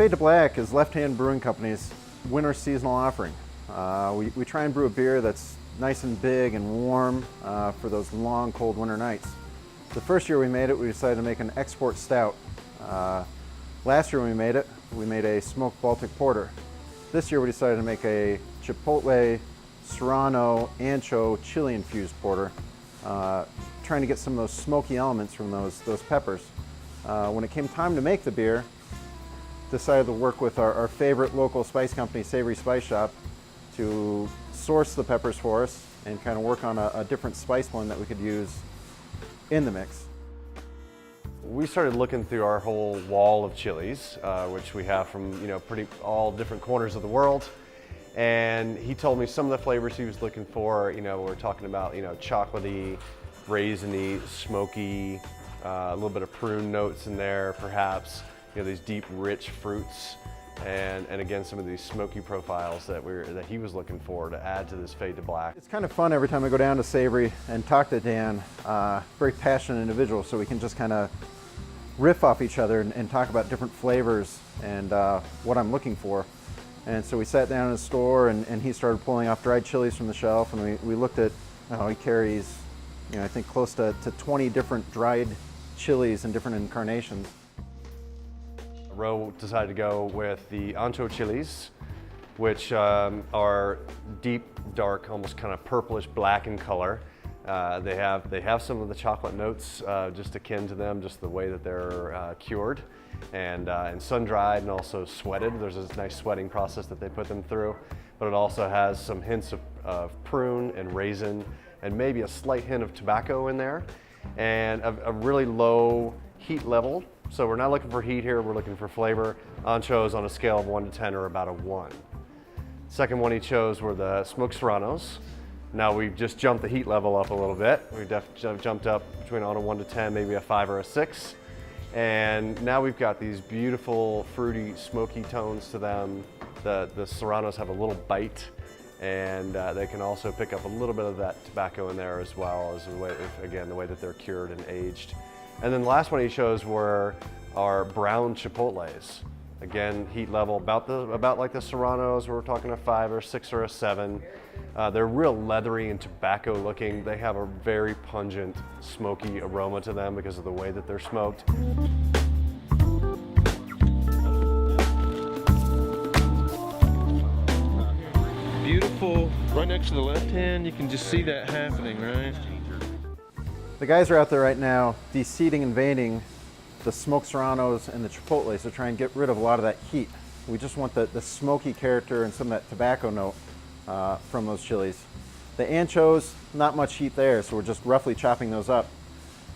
Fade to Black is Left Hand Brewing Company's winter seasonal offering. We try and brew a beer that's nice and big and warm for those long, cold winter nights. The first year we made it, we decided to make an export stout. Last year when we made a smoked Baltic porter. This year we decided to make a chipotle, serrano, ancho, chili infused porter, trying to get some of those smoky elements from those peppers. When it came time to make the beer, decided to work with our favorite local spice company, Savory Spice Shop, to source the peppers for us and kind of work on a different spice blend that we could use in the mix. We started looking through our whole wall of chilies, which we have from pretty all different corners of the world, and he told me some of the flavors he was looking for. We're talking about chocolatey, raisiny, smoky, a little bit of prune notes in there, perhaps. These deep, rich fruits, and again some of these smoky profiles that he was looking for to add to this Fade to Black. It's kind of fun every time I go down to Savory and talk to Dan. Very passionate individual, so we can just kind of riff off each other and talk about different flavors and what I'm looking for. And so we sat down in the store and he started pulling off dried chilies from the shelf, and we looked at, he carries, I think close to 20 different dried chilies in different incarnations. Ro decided to go with the ancho chilies, which are deep, dark, almost kind of purplish black in color. They have some of the chocolate notes just akin to them, just the way that they're cured and sun-dried and also sweated. There's this nice sweating process that they put them through, but it also has some hints of prune and raisin and maybe a slight hint of tobacco in there, and a really low heat level. So we're not looking for heat here, we're looking for flavor. Anchos on a scale of 1 to 10 are about a 1. Second one he chose were the smoked serranos. Now we've just jumped the heat level up a little bit. We've jumped up between on a 1 to 10, maybe a 5 or a 6. And now we've got these beautiful, fruity, smoky tones to them. The serranos have a little bite, and they can also pick up a little bit of that tobacco in there, as well as the way that they're cured and aged. And then the last one he chose were our brown chipotles. Again, heat level about like the serranos. We're talking a 5 or 6 or a 7. They're real leathery and tobacco looking. They have a very pungent, smoky aroma to them because of the way that they're smoked. Beautiful. Right next to the left hand, you can just see that happening, right? The guys are out there right now de-seeding and veining the smoked serranos and the chipotles to try and get rid of a lot of that heat. We just want the smoky character and some of that tobacco note from those chilies. The anchos, not much heat there, so we're just roughly chopping those up.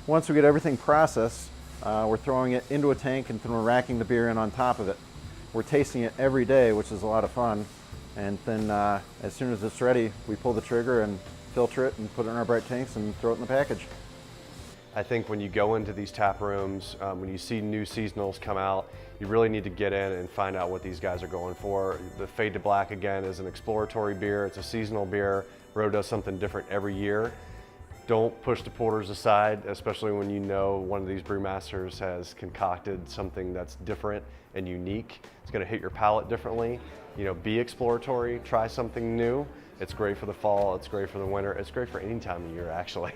Once we get everything processed, we're throwing it into a tank and then we're racking the beer in on top of it. We're tasting it every day, which is a lot of fun. And then as soon as it's ready, we pull the trigger and filter it and put it in our bright tanks and throw it in the package. I think when you go into these tap rooms, when you see new seasonals come out, you really need to get in and find out what these guys are going for. The Fade to Black, again, is an exploratory beer. It's a seasonal beer. Ro does something different every year. Don't push the porters aside, especially when you know one of these brewmasters has concocted something that's different and unique. It's going to hit your palate differently. Be exploratory, try something new. It's great for the fall, it's great for the winter, it's great for any time of year, actually.